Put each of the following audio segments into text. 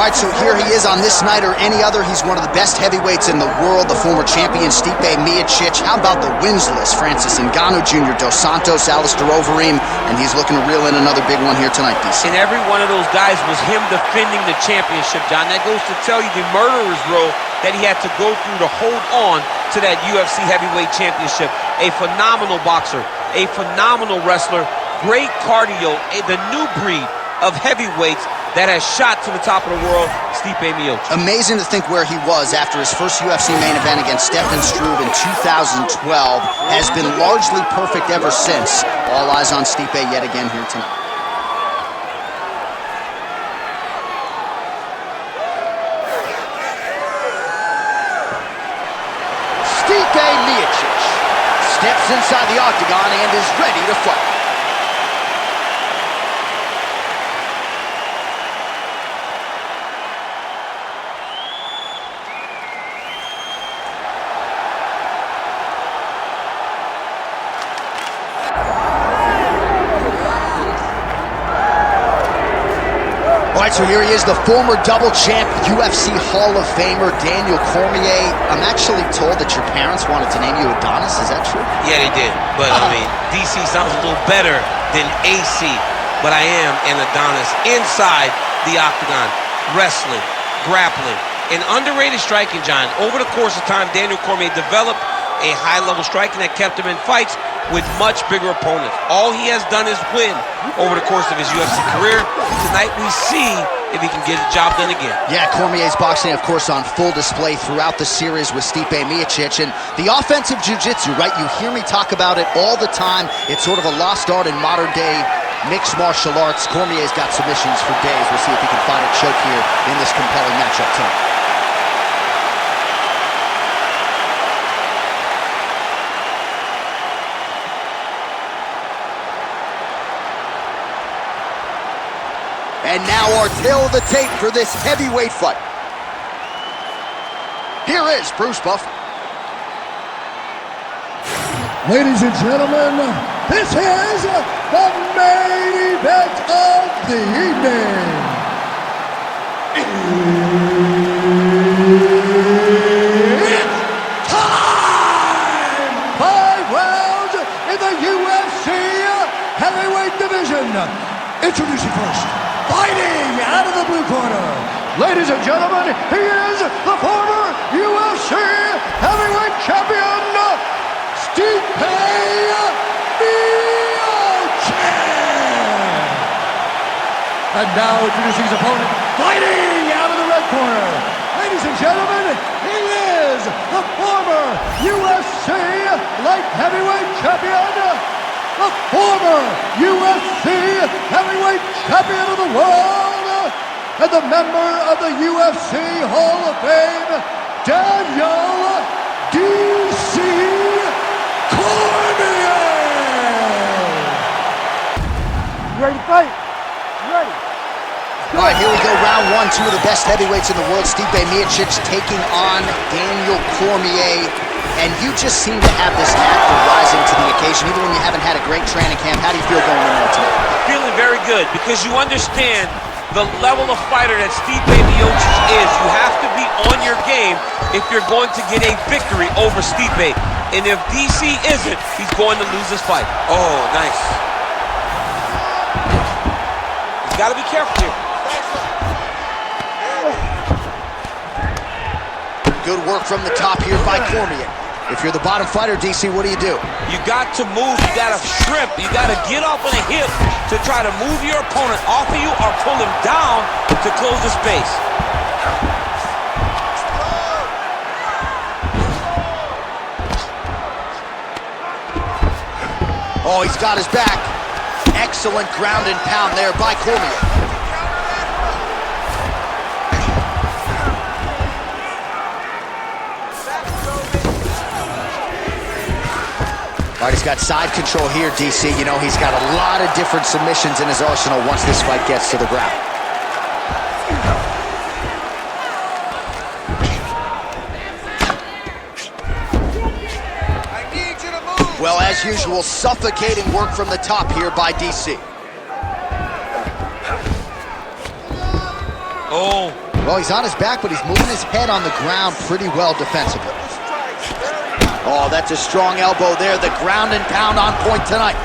All right, so here he is on this night or any other. He's one of the best heavyweights in the world, the former champion Stipe Miocic. How about the wins list? Francis Ngannou Jr., Dos Santos, Alistair Overeem, and he's looking to reel in another big one here tonight, DC. And every one of those guys was him defending the championship, John. That goes to tell you the murderer's row that he had to go through to hold on to that UFC heavyweight championship. A phenomenal boxer, a phenomenal wrestler, great cardio, the new breed of heavyweights that has shot to the top of the world, Stipe Miocic. Amazing to think where he was after his first UFC main event against Stefan Struve in 2012. Has been largely perfect ever since. All eyes on Stipe yet again here tonight. Stipe Miocic steps inside the octagon and is ready to fight. All right, so here he is, the former double champ, UFC Hall of Famer, Daniel Cormier. I'm actually told that your parents wanted to name you Adonis. Is that true? Yeah, they did. But, I mean, DC sounds a little better than AC. But I am an Adonis inside the octagon, wrestling, grappling, and underrated striking, John. Over the course of time, Daniel Cormier developed a high-level striking that kept him in fights with much bigger opponents. All he has done is win over the course of his UFC career. Tonight we see if he can get the job done again. Yeah, Cormier's boxing, of course, on full display throughout the series with Stipe Miocic. And the offensive jiu-jitsu, right? You hear me talk about it all the time. It's sort of a lost art in modern-day mixed martial arts. Cormier's got submissions for days. We'll see if he can find a choke here in this compelling matchup tonight. And now our tale of the tape for this heavyweight fight. Here is Bruce Buffer. Ladies and gentlemen, this is the main event of the evening. It's time! 5 rounds in the UFC heavyweight division. Introducing first, fighting out of the blue corner, ladies and gentlemen, he is the former UFC heavyweight champion, Stipe Miocic. And now introducing his opponent, fighting out of the red corner, ladies and gentlemen, he is the former UFC light heavyweight champion, the former UFC heavyweight champion of the world, and the member of the UFC Hall of Fame, Daniel D.C. Cormier! You ready to fight? You ready? All right, here we go, round one. Two of the best heavyweights in the world, Stipe Miocic taking on Daniel Cormier. And you just seem to have this knack for rising to the occasion, even when you haven't had a great training camp. How do you feel going in there tonight? Feeling very good because you understand the level of fighter that Stipe Miocic is. You have to be on your game if you're going to get a victory over Stipe. And if DC isn't, he's going to lose this fight. Oh, nice. He's got to be careful here. Good work from the top here by Cormier. If you're the bottom fighter, DC, what do? You got to move, you got to shrimp, you got to get off on the hip to try to move your opponent off of you or pull him down to close the space. Oh, he's got his back. Excellent ground and pound there by Cormier. All right, he's got side control here, DC. You know, he's got a lot of different submissions in his arsenal once this fight gets to the ground. I need you to move. Well, as usual, suffocating work from the top here by DC. Oh, Well, he's on his back, but he's moving his head on the ground pretty well defensively. Oh, that's a strong elbow there. The ground and pound on point tonight.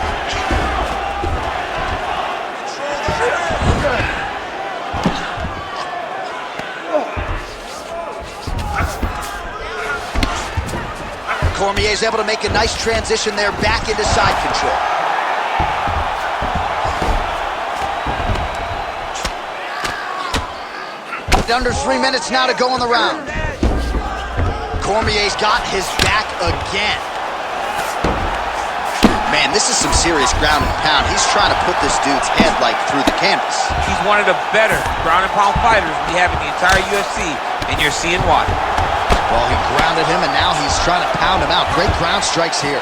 Cormier's able to make a nice transition there back into side control. Under 3 minutes now to go in the round. Cormier's got his back again. Man, this is some serious ground and pound. He's trying to put this dude's head like through the canvas. He's one of the better ground and pound fighters we have in the entire UFC, and you're seeing why. Well, he grounded him, and now he's trying to pound him out. Great ground strikes here.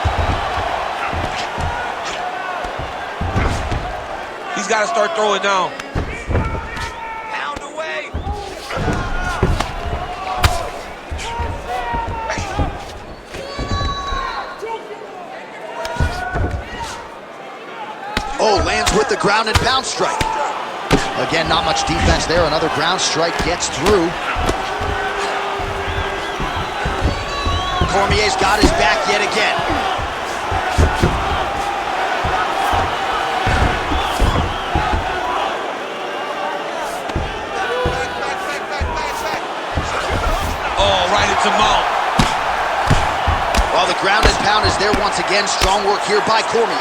He's got to start throwing down. Pound away. Oh, lands with the ground and pound strike. Again, not much defense there. Another ground strike gets through. Cormier's got his back yet again. Oh, right into mouth. While the ground and pound is there once again. Strong work here by Cormier.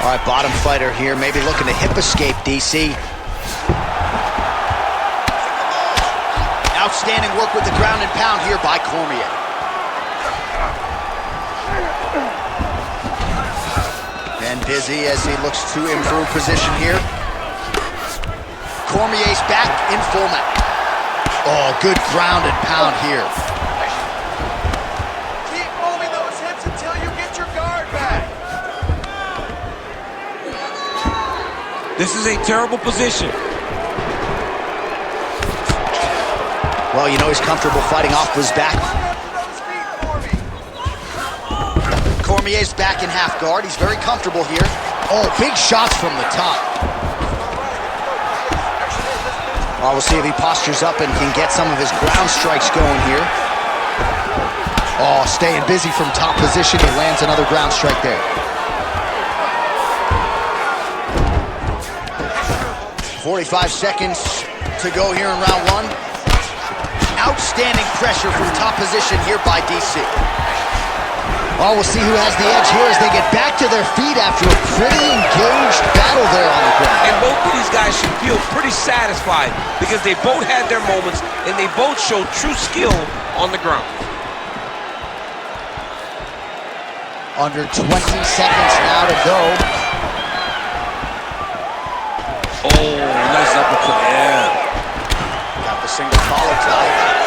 All right, bottom fighter here, maybe looking to hip escape, DC. Outstanding work with the ground and pound here by Cormier. And busy as he looks to improve position here. Cormier's back in full mount. Oh, good ground and pound here. Keep moving those hips until you get your guard back. This is a terrible position. Well, you know he's comfortable fighting off his back. Cormier's back in half guard. He's very comfortable here. Oh, big shots from the top. Well, we'll see if he postures up and can get some of his ground strikes going here. Oh, staying busy from top position. He lands another ground strike there. .45 seconds to go here in round one. Outstanding pressure from top position here by DC. Oh, we'll see who has the edge here as they get back to their feet after a pretty engaged battle there on the ground. And both of these guys should feel pretty satisfied because they both had their moments and they both showed true skill on the ground. Under 20 seconds now to go. Oh, nice uppercut, yeah. Got the single collar tie.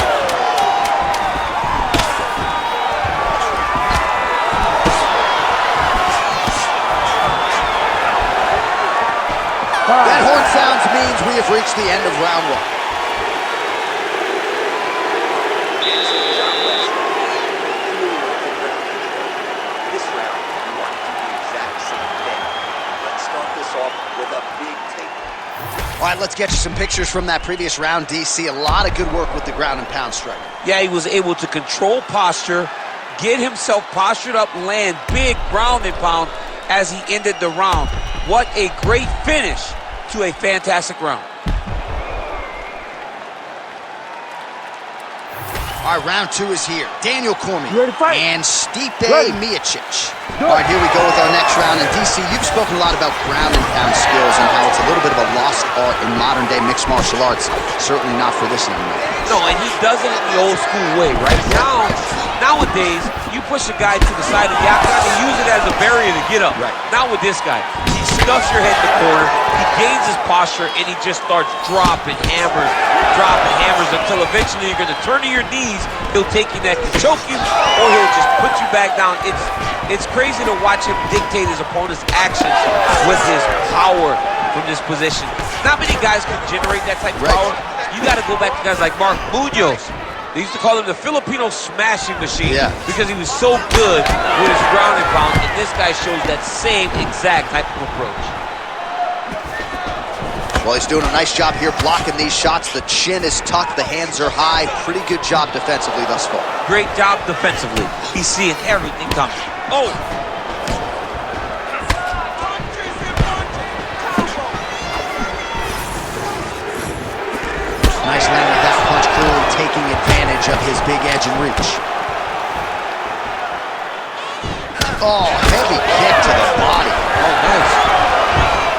That horn sounds means we have reached the end of round one. This round, you want to do the exact same thing. Let's start this off with a big take. All right, let's get you some pictures from that previous round, DC. A lot of good work with the ground and pound strike. Yeah, he was able to control posture, get himself postured up, land big ground and pound as he ended the round. What a great finish to a fantastic round. All right, round two is here. Daniel Cormier and Stipe Miocic. All right, here we go with our next round. And DC, you've spoken a lot about ground and pound skills and how it's a little bit of a lost art in modern day mixed martial arts. Certainly not for this young man. No, and he does it in the old school way, right? Nowadays, you push a guy to the side of the octagon and use it as a barrier to get up. Right. Not with this guy. He stuffs your head in the corner, he gains his posture, and he just starts dropping hammers until eventually you're going to turn to your knees, he'll take your neck and choke you, or he'll just put you back down. It's crazy to watch him dictate his opponent's actions with his power from this position. Not many guys can generate that type of power. You got to go back to guys like Mark Munoz. They used to call him the Filipino smashing machine because he was so good with his ground and pound, and this guy shows that same exact type of approach. Well, he's doing a nice job here blocking these shots. The chin is tucked, the hands are high. Pretty good job defensively thus far. Great job defensively. He's seeing everything coming. Oh! Nice landing of that punch, clearly taking advantage of his big edge and reach. Oh, heavy kick to the body. Oh, nice.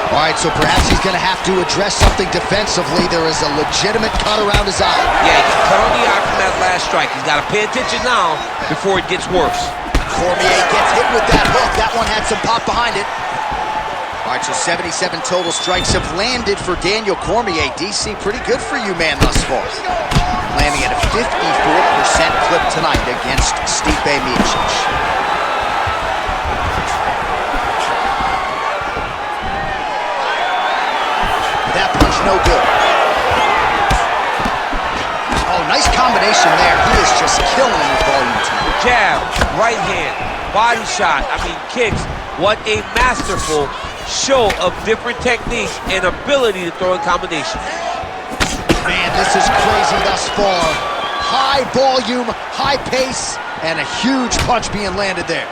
All right, so perhaps he's going to have to address something defensively. There is a legitimate cut around his eye. Yeah, he cut on the eye from that last strike. He's got to pay attention now before it gets worse. Cormier gets hit with that hook. That one had some pop behind it. All right, so 77 total strikes have landed for Daniel Cormier. DC, pretty good for you, man, thus far. Landing at a 54% clip tonight against Stipe Miocic. That punch no good. Oh, nice combination there. He is just killing with volume tonight. Jab, right hand, body shot, kicks. What a masterful show of different techniques and ability to throw in combination. Man, this is crazy thus far. High volume, high pace, and a huge punch being landed there.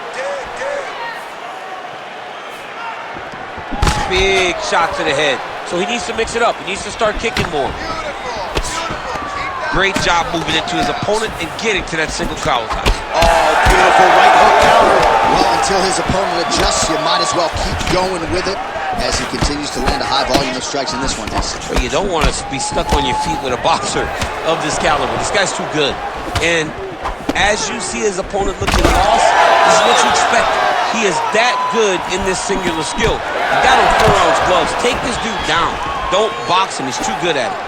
Big shot to the head. So he needs to mix it up. He needs to start kicking more. Great job moving into his opponent and getting to that single collar tie. Oh, beautiful right hook counter. Well, until his opponent adjusts, you might as well keep going with it as he continues to land a high volume of strikes in this one, DC. But you don't want to be stuck on your feet with a boxer of this caliber. This guy's too good. And as you see his opponent looking lost, this is what you expect. He is that good in this singular skill. You got him 4-ounce gloves. Take this dude down. Don't box him. He's too good at it.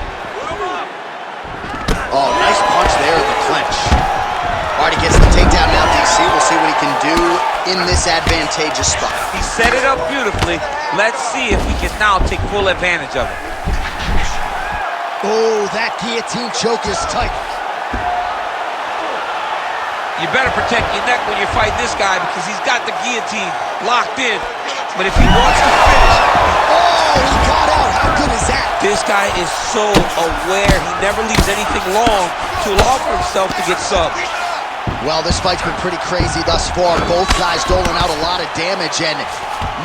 Oh, nice punch there in the clinch. All right, he gets the takedown now, DC. We'll see what he can do in this advantageous spot. He set it up beautifully. Let's see if we can now take full advantage of it. Oh, that guillotine choke is tight. You better protect your neck when you fight this guy because he's got the guillotine locked in. But if he wants to finish... Oh, he got out. How good is that? This guy is so aware. He never leaves anything long to allow for himself to get subbed. Well, this fight's been pretty crazy thus far. Both guys doling out a lot of damage, and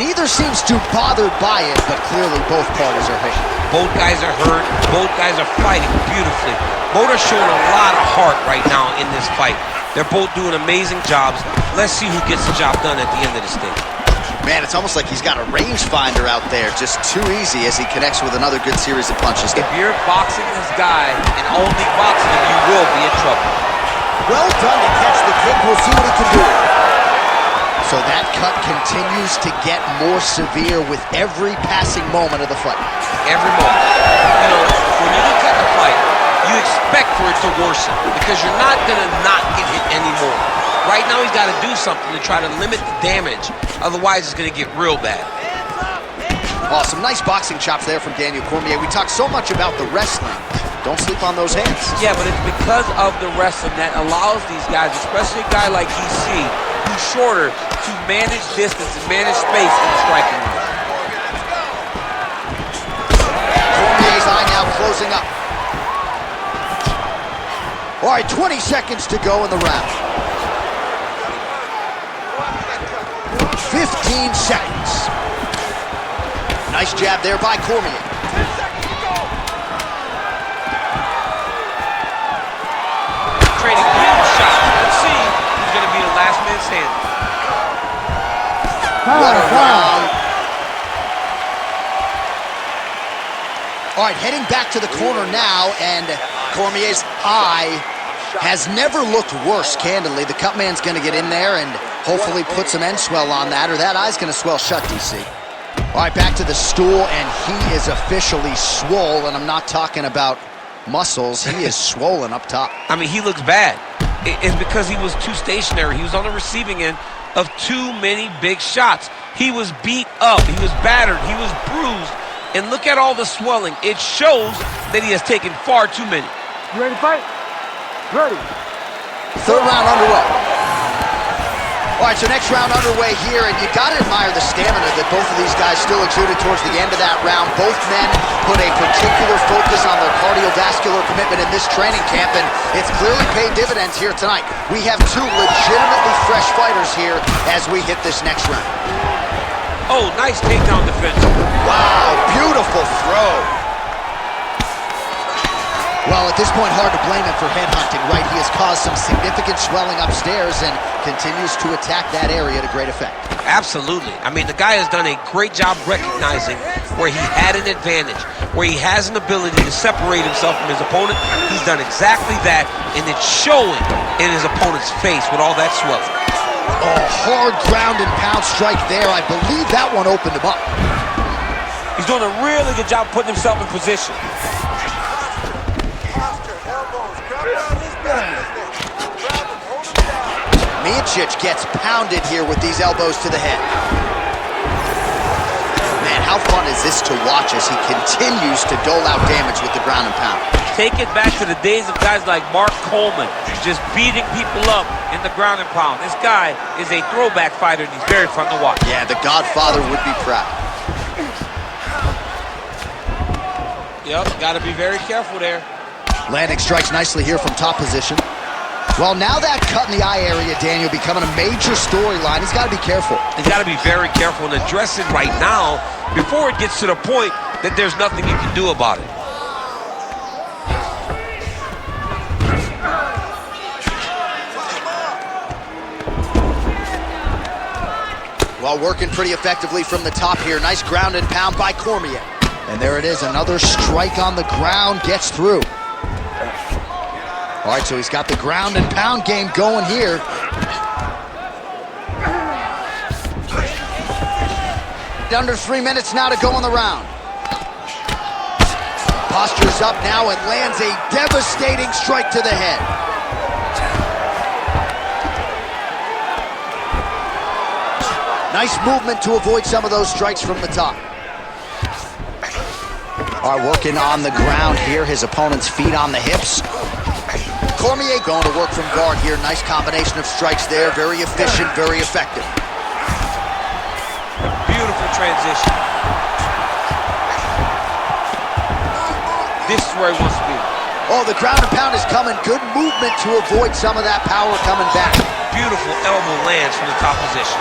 neither seems too bothered by it, but clearly both parties are hurt. Both guys are hurt. Both guys are fighting beautifully. Both are showing a lot of heart right now in this fight. They're both doing amazing jobs. Let's see who gets the job done at the end of this thing. Man, it's almost like he's got a rangefinder out there, just too easy as he connects with another good series of punches. If you're boxing this guy and only boxing him, you will be in trouble. Well done to catch the kick. We'll see what he can do. So that cut continues to get more severe with every passing moment of the fight. Every moment. You know, when you look at the fight, you expect for it to worsen because you're not going to not get hit anymore. Right now, he's got to do something to try to limit the damage. Otherwise, it's going to get real bad. Oh, some nice boxing chops there from Daniel Cormier. We talk so much about the wrestling. Don't sleep on those hands. Yeah, but it's because of the wrestling that allows these guys, especially a guy like DC, who's shorter, to manage distance and manage space in the striking round. Cormier's eye now closing up. All right, 20 seconds to go in the round. 15 seconds. Nice jab there by Cormier. Trading huge shots. Let's see who's going to be the last man standing. What a round. All right, heading back to the corner now, and Cormier's eye has never looked worse, candidly. The cut man's going to get in there and hopefully put some end swell on that, or that eye's going to swell shut, DC. All right, back to the stool, and he is officially swole, and I'm not talking about muscles. He is swollen up top. I mean, he looks bad. It's because he was too stationary. He was on the receiving end of too many big shots. He was beat up. He was battered. He was bruised. And look at all the swelling. It shows that he has taken far too many. You ready to fight? Ready. Third round underway. All All right, so next round underway here, and you got to admire the stamina that both of these guys still exuded towards the end of that round. Both men put a particular focus on their cardiovascular commitment in this training camp, and it's clearly paid dividends here tonight. We have two legitimately fresh fighters here as we hit this next round. Oh, nice takedown defense. Wow, beautiful throw. Well, at this point, hard to blame him for headhunting, right? He has caused some significant swelling upstairs and continues to attack that area to great effect. Absolutely. I mean, the guy has done a great job recognizing where he had an advantage, where he has an ability to separate himself from his opponent. He's done exactly that, and it's showing in his opponent's face with all that swelling. Oh, hard ground and pound strike there. I believe that one opened him up. He's doing a really good job putting himself in position. Miocic gets pounded here with these elbows to the head. Man, how fun is this to watch as he continues to dole out damage with the ground and pound. Take it back to the days of guys like Mark Coleman, just beating people up in the ground and pound. This guy is a throwback fighter, and he's very fun to watch. Yeah, the Godfather would be proud. Yep, got to be very careful there. Landing strikes nicely here from top position. Well, now that cut in the eye area, Daniel, becoming a major storyline. He's got to be careful. He's got to be very careful and address it right now before it gets to the point that there's nothing you can do about it. Well, working pretty effectively from the top here. Nice ground and pound by Cormier. And there it is, another strike on the ground, gets through. All right, so he's got the ground and pound game going here. Under 3 minutes now to go in the round. Postures up now and lands a devastating strike to the head. Nice movement to avoid some of those strikes from the top. All right, working on the ground here. His opponent's feet on the hips. Cormier going to work from guard here. Nice combination of strikes there. Very efficient, very effective. Beautiful transition. This is where he wants to be. Oh, the ground and pound is coming. Good movement to avoid some of that power coming back. Beautiful elbow lands from the top position.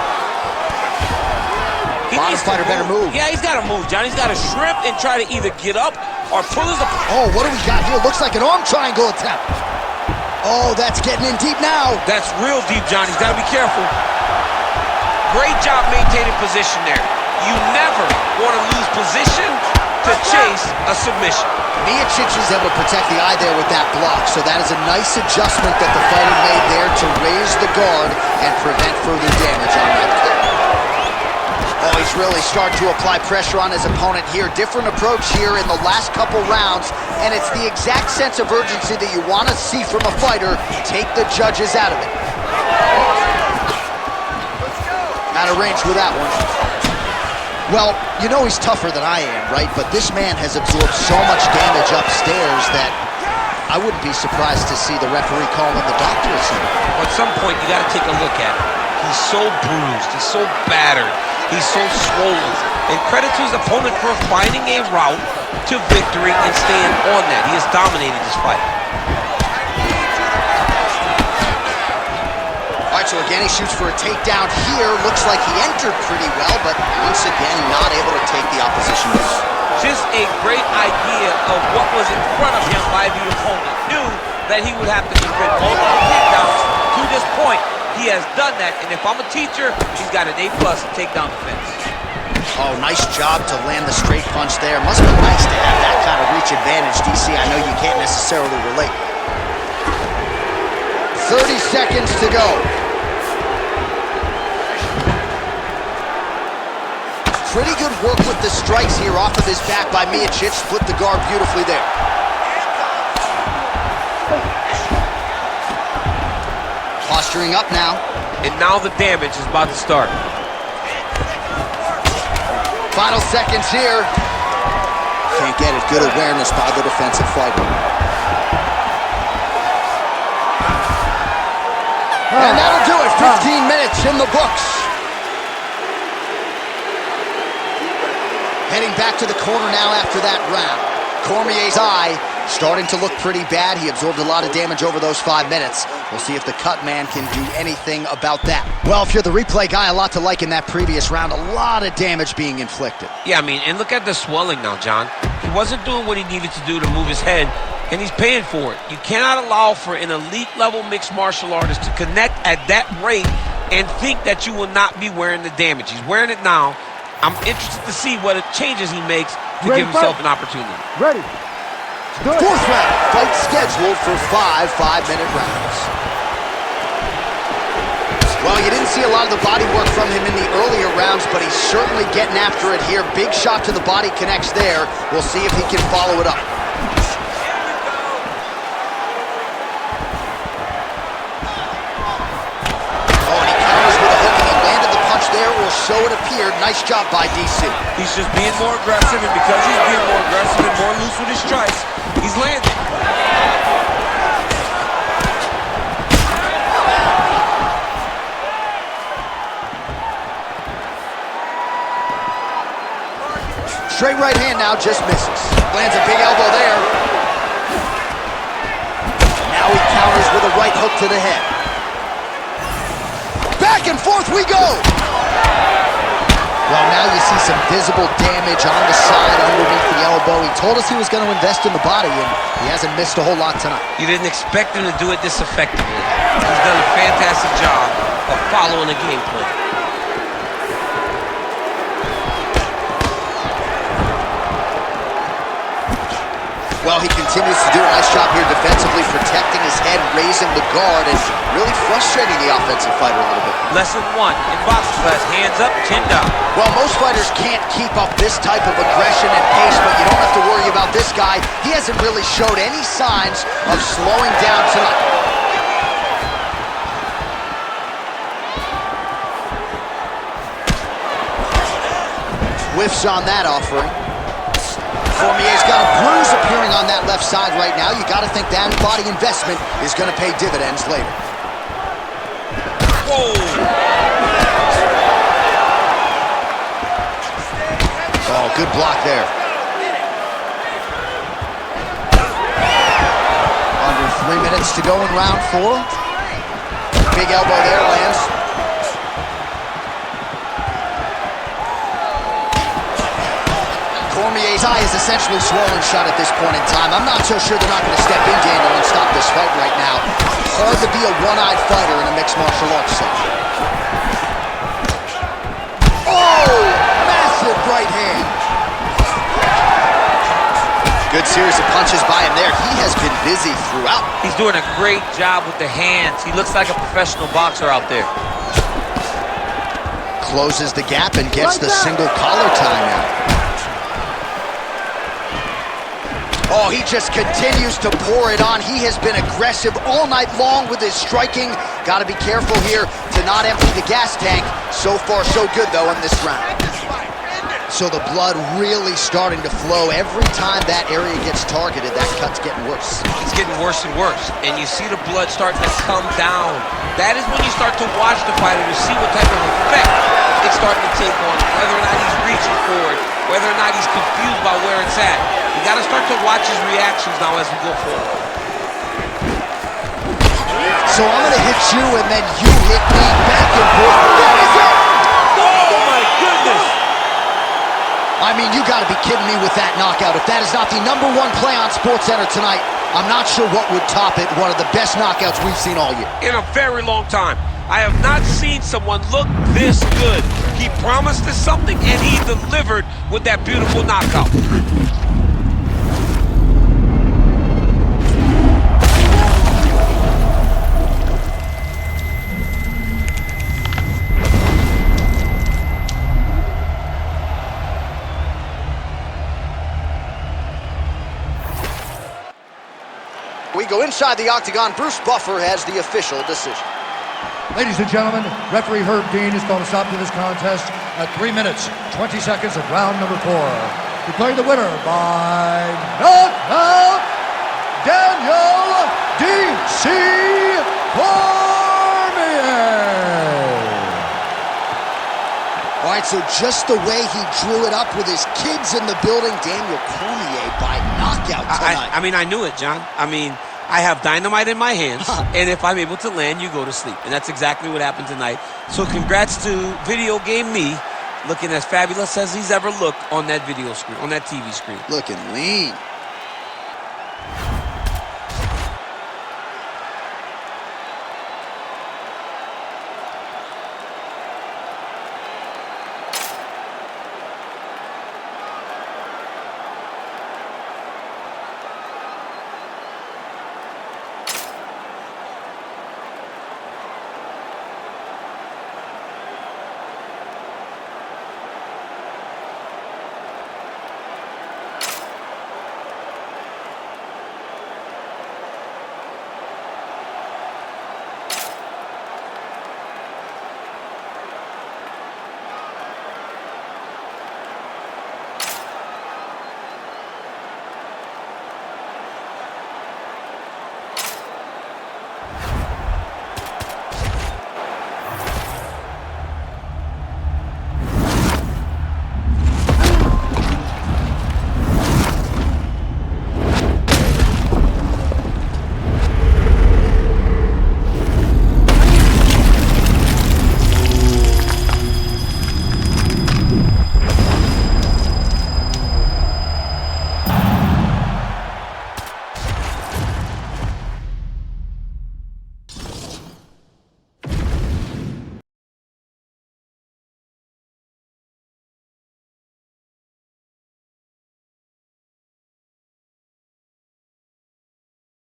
Bottom fighter better move. Yeah, he's got to move, John. He's got to shrimp and try to either get up or pull his opponent. Oh, what do we got here? Looks like an arm triangle attempt. Oh, that's getting in deep now. That's real deep, John. He's got to be careful. Great job maintaining position there. You never want to lose position to chase a submission. Miocic is able to protect the eye there with that block, so that is a nice adjustment that the fighter made there to raise the guard and prevent further damage on that kick. Oh, he's really starting to apply pressure on his opponent here. Different approach here in the last couple rounds, and it's the exact sense of urgency that you want to see from a fighter. Take the judges out of it. Out of range with that one. Well, you know he's tougher than I am, right? But this man has absorbed so much damage upstairs that I wouldn't be surprised to see the referee calling the doctor at some point. At some point, you got to take a look at it. He's so bruised. He's so battered. He's so swollen. And credit to his opponent for finding a route to victory and staying on that. He has dominated this fight. All right, so again, he shoots for a takedown here. Looks like he entered pretty well, but once again, not able to take the opposition moves. Just a great idea of what was in front of him by the opponent. Knew that he would have to commit multiple takedowns to this point. He has done that, and if I'm a teacher, he's got an A+ in takedown defense. Oh, nice job to land the straight punch there. Must be nice to have that kind of reach advantage, DC. I know you can't necessarily relate. 30 seconds to go. Pretty good work with the strikes here off of his back by Miocic. Split the guard beautifully there. Posturing up now. And now the damage is about to start. Final seconds here. Can't get it. Good awareness by the defensive fighter. And that'll do it. 15 minutes in the books. Heading back to the corner now after that round. Cormier's eye starting to look pretty bad. He absorbed a lot of damage over those 5 minutes. We'll see if the cut man can do anything about that. Well, if you're the replay guy, a lot to like in that previous round. A lot of damage being inflicted. Yeah, I mean, and look at the swelling now, John. He wasn't doing what he needed to do to move his head, and he's paying for it. You cannot allow for an elite-level mixed martial artist to connect at that rate and think that you will not be wearing the damage. He's wearing it now. I'm interested to see what changes he makes to give himself an opportunity. Ready. Fourth round, fight scheduled for 5 5-minute rounds. Well, you didn't see a lot of the body work from him in the earlier rounds, but he's certainly getting after it here. Big shot to the body connects there. We'll see if he can follow it up. Oh, and he counters with a hook, and he landed the punch there, or so it appeared. Nice job by DC. He's just being more aggressive, and because he's being more aggressive and more loose with his strikes, he's landing. Straight right hand now, just misses. Lands a big elbow there. Now he counters with a right hook to the head. Back and forth we go! Well, now you see some visible damage on the side underneath the elbow. He told us he was going to invest in the body, and he hasn't missed a whole lot tonight. You didn't expect him to do it this effectively. He's done a fantastic job of following the game plan. Well, he continues to do a nice job here defensively, protecting his head, raising the guard, and really frustrating the offensive fighter a little bit. Lesson 1 in boxing class, hands up, chin down. Well, most fighters can't keep up this type of aggression and pace, but you don't have to worry about this guy. He hasn't really showed any signs of slowing down tonight. Whiffs on that offering. Cormier's got a bruise appearing on that left side right now. You got to think that body investment is going to pay dividends later. Whoa! Oh, good block there. Under 3 minutes to go in round 4. Big elbow there, lands. Cormier's eye is essentially swollen shut at this point in time. I'm not so sure they're not going to step in, Daniel, and stop this fight right now. Hard to be a one-eyed fighter in a mixed martial arts setting. Oh! Massive right hand. Good series of punches by him there. He has been busy throughout. He's doing a great job with the hands. He looks like a professional boxer out there. Closes the gap and gets the single collar tie now. Oh, he just continues to pour it on. He has been aggressive all night long with his striking. Got to be careful here to not empty the gas tank. So far, so good, though, in this round. So the blood really starting to flow. Every time that area gets targeted, that cut's getting worse. It's getting worse and worse, and you see the blood starting to come down. That is when you start to watch the fighter to see what type of effect it's starting to take on him, whether or not he's reaching for it, whether or not he's confused by where it's at. You got to start to watch his reactions now as we go forward. So I'm going to hit you, and then you hit me back and forth. That is it! Oh, my goodness! I mean, you got to be kidding me with that knockout. If that is not the #1 play on SportsCenter tonight, I'm not sure what would top it. One of the best knockouts we've seen all year. In a very long time. I have not seen someone look this good. He promised us something, and he delivered with that beautiful knockout. We go inside the octagon. Bruce Buffer has the official decision. Ladies and gentlemen, referee Herb Dean is going to stop to this contest at 3 minutes, 20 seconds of round number 4. Declaring the winner by knockout, Daniel D.C. Cormier. All right, so just the way he drew it up with his kids in the building, Daniel Cormier by knockout tonight. I mean, I knew it, John. I mean, I have dynamite in my hands, and if I'm able to land, you go to sleep. And that's exactly what happened tonight. So congrats to Video Game Me, looking as fabulous as he's ever looked on that video screen, on that TV screen. Looking lean.